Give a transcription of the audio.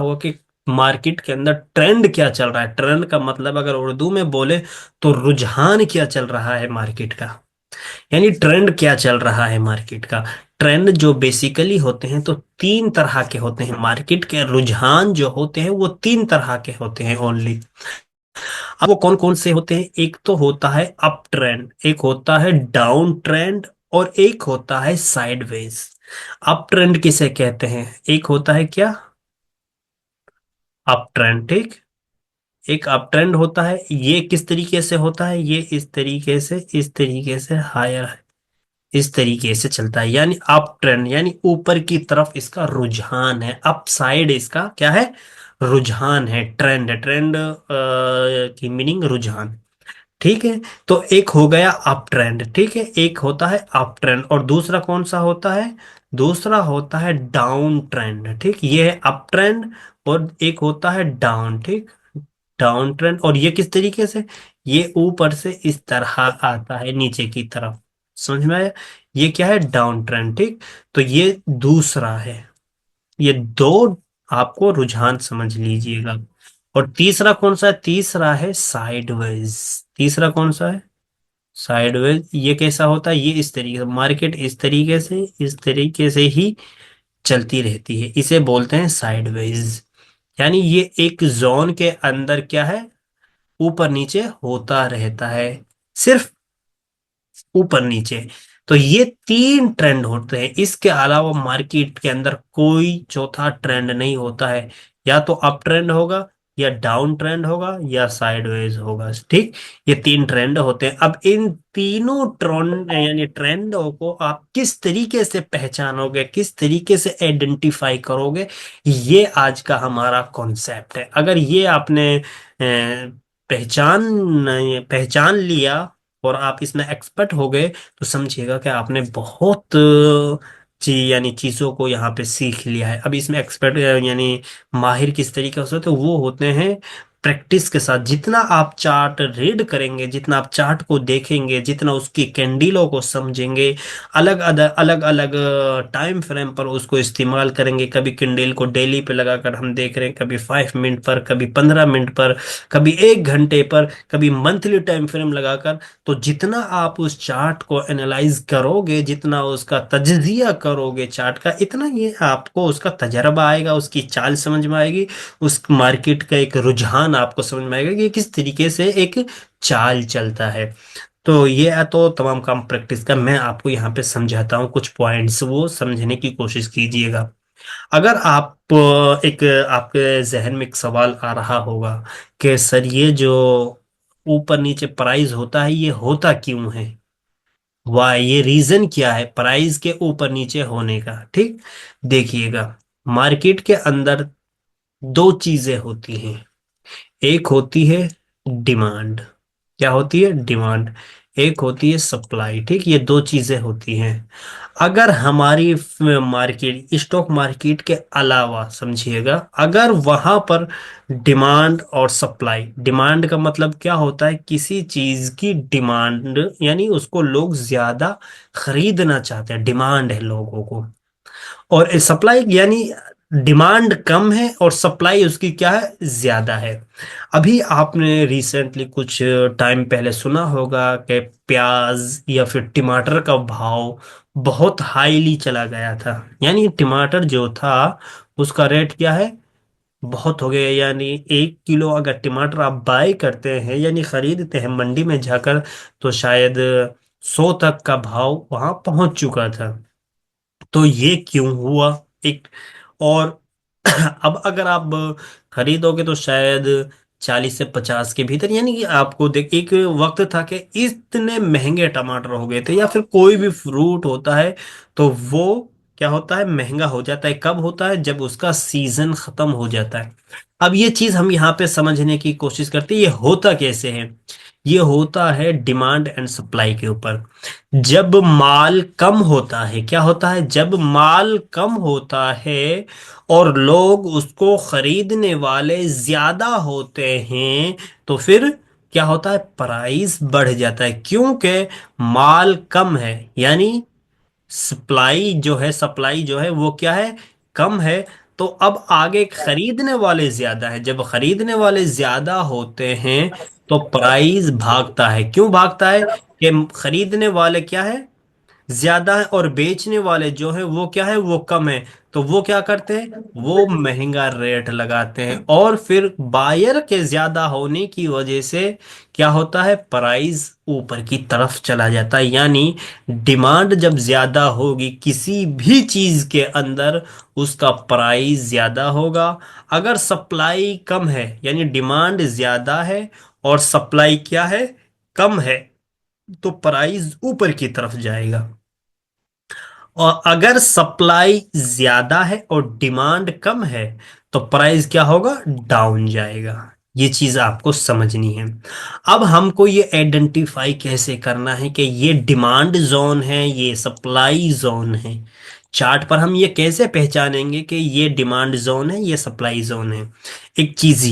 होगा कि मार्केट के अंदर ट्रेंड क्या चल रहा है। ट्रेंड का मतलब अगर उर्दू में बोले तो रुझान क्या चल रहा है मार्केट का, यानी ट्रेंड क्या चल रहा है मार्केट का। ट्रेंड जो बेसिकली होते हैं तो तीन तरह के होते हैं, मार्केट के रुझान जो होते हैं वो तीन तरह के होते हैं ओनली। अब वो कौन कौन से होते हैं, एक तो होता है अप ट्रेंड, एक होता है डाउन ट्रेंड, और एक होता है साइडवेज। अप ट्रेंड किसे कहते हैं, एक होता है क्या, अप ट्रेंड, ठीक। एक अप ट्रेंड होता है, ये किस तरीके से होता है, ये इस तरीके से हायर, इस तरीके से चलता है, यानी अप ट्रेंड, यानी ऊपर की तरफ इसका रुझान है। अप साइड इसका क्या है, रुझान है। ट्रेंड, ट्रेंड की मीनिंग रुझान, ठीक है। तो एक हो गया अप ट्रेंड, ठीक है, एक होता है अप ट्रेंड, और दूसरा कौन सा होता है, दूसरा होता है डाउन ट्रेंड, ठीक। ये है अप ट्रेंड और एक होता है डाउन, ठीक, डाउन ट्रेंड। और ये किस तरीके से, ये ऊपर से इस तरह आता है नीचे की तरफ, समझ में आया। ये क्या है, डाउन ट्रेंड, ठीक। तो ये दूसरा है, ये दो आपको रुझान समझ लीजिएगा। और तीसरा कौन सा है, तीसरा है साइडवेज। तीसरा कौन सा है, साइडवेज। ये कैसा होता है, ये इस तरीके से, मार्केट इस तरीके से ही चलती रहती है, इसे बोलते हैं साइडवेज। यानी ये एक जोन के अंदर क्या है, ऊपर नीचे होता रहता है, सिर्फ ऊपर नीचे। तो ये तीन ट्रेंड होते हैं, इसके अलावा मार्केट के अंदर कोई चौथा ट्रेंड नहीं होता है। या तो अप ट्रेंड होगा, या डाउन ट्रेंड होगा, या साइडवेज होगा, ठीक। ये तीन ट्रेंड होते हैं। अब इन तीनों ट्रेंड यानी ट्रेंडों को आप किस तरीके से पहचानोगे, किस तरीके से आइडेंटिफाई करोगे, ये आज का हमारा कॉन्सेप्ट है। अगर ये आपने पहचान पहचान लिया और आप इसमें एक्सपर्ट हो गए, तो समझिएगा कि आपने बहुत यानी चीजों को यहाँ पे सीख लिया है। अब इसमें एक्सपर्ट यानी माहिर किस तरीके से होते हैं, तो वो होते हैं प्रैक्टिस के साथ। जितना आप चार्ट रीड करेंगे, जितना आप चार्ट को देखेंगे, जितना उसकी कैंडलों को समझेंगे, अलग अलग टाइम फ्रेम पर उसको इस्तेमाल करेंगे। कभी कैंडल को डेली पे लगाकर हम देख रहे हैं, कभी 5 मिनट पर, कभी 15 मिनट पर, कभी 1 घंटे पर, कभी मंथली टाइम फ्रेम लगाकर। तो जितना आप उस चार्ट को एनालाइज करोगे, जितना उसका तज्जिया करोगे चार्ट का, इतना ये आपको उसका तजर्बा आएगा, उसकी चाल समझ में आएगी, उस मार्केट का एक रुझान आपको समझ में आएगा कि किस तरीके से एक चाल चलता है। तो ये है तो तमाम काम प्रैक्टिस का, मैं आपको यहाँ पे समझाता हूँ कुछ पॉइंट्स, वो समझने की कोशिश कीजिएगा। अगर आप एक आपके जहन में एक सवाल आ रहा होगा कि सर ये जो ऊपर नीचे प्राइस होता है, ये होता क्यों है, वाह, ये रीजन क्या है प्राइस के ऊपर नीचे होने का, ठीक। देखिएगा, मार्केट के अंदर दो चीजें होती हैं, एक होती है डिमांड, क्या होती है, डिमांड, एक होती है सप्लाई, ठीक। ये दो चीजें होती हैं। अगर हमारी मार्केट, स्टॉक मार्केट के अलावा समझिएगा, अगर वहां पर डिमांड और सप्लाई, डिमांड का मतलब क्या होता है, किसी चीज की डिमांड, यानी उसको लोग ज्यादा खरीदना चाहते हैं, डिमांड है लोगों को। और सप्लाई यानी डिमांड कम है और सप्लाई उसकी क्या है, ज्यादा है। अभी आपने रिसेंटली कुछ टाइम पहले सुना होगा कि प्याज या फिर टमाटर का भाव बहुत हाईली चला गया था, यानी टमाटर जो था उसका रेट क्या है, बहुत हो गया। यानी 1 किलो अगर टमाटर आप बाय करते हैं यानी खरीदते हैं मंडी में जाकर, तो शायद 100 तक का भाव वहां पहुंच चुका था। तो ये क्यों हुआ, एक, और अब अगर आप खरीदोगे तो शायद 40 से 50 के भीतर, यानी कि आपको देख, एक वक्त था कि इतने महंगे टमाटर हो गए थे, या फिर कोई भी फ्रूट होता है तो वो क्या होता है, महंगा हो जाता है। कब होता है, जब उसका सीजन खत्म हो जाता है। अब ये चीज हम यहाँ पे समझने की कोशिश करते हैं, ये होता कैसे है, ये होता है डिमांड एंड सप्लाई के ऊपर। जब माल कम होता है, क्या होता है, जब माल कम होता है और लोग उसको खरीदने वाले ज्यादा होते हैं, तो फिर क्या होता है, प्राइस बढ़ जाता है, क्योंकि माल कम है, यानी सप्लाई जो है वो क्या है, कम है। तो अब आगे खरीदने वाले ज्यादा है, जब खरीदने वाले ज्यादा होते हैं तो प्राइस भागता है। क्यों भागता है? कि खरीदने वाले क्या है, ज्यादा है, और बेचने वाले जो है वो क्या है, वो कम है। तो वो क्या करते हैं, वो महंगा रेट लगाते हैं, और फिर बायर के ज्यादा होने की वजह से क्या होता है, प्राइस ऊपर की तरफ चला जाता है। यानी डिमांड जब ज्यादा होगी किसी भी चीज के अंदर, उसका प्राइस ज्यादा होगा। अगर सप्लाई कम है, यानी डिमांड ज्यादा है और सप्लाई क्या है, कम है, तो प्राइस ऊपर की तरफ जाएगा। और अगर सप्लाई ज्यादा है और डिमांड कम है, तो प्राइस क्या होगा, डाउन जाएगा। ये चीज आपको समझनी है। अब हमको ये आइडेंटिफाई कैसे करना है कि ये डिमांड जोन है, ये सप्लाई जोन है। चार्ट पर हम ये कैसे पहचानेंगे कि ये डिमांड जोन है, ये सप्लाई जोन है? एक चीज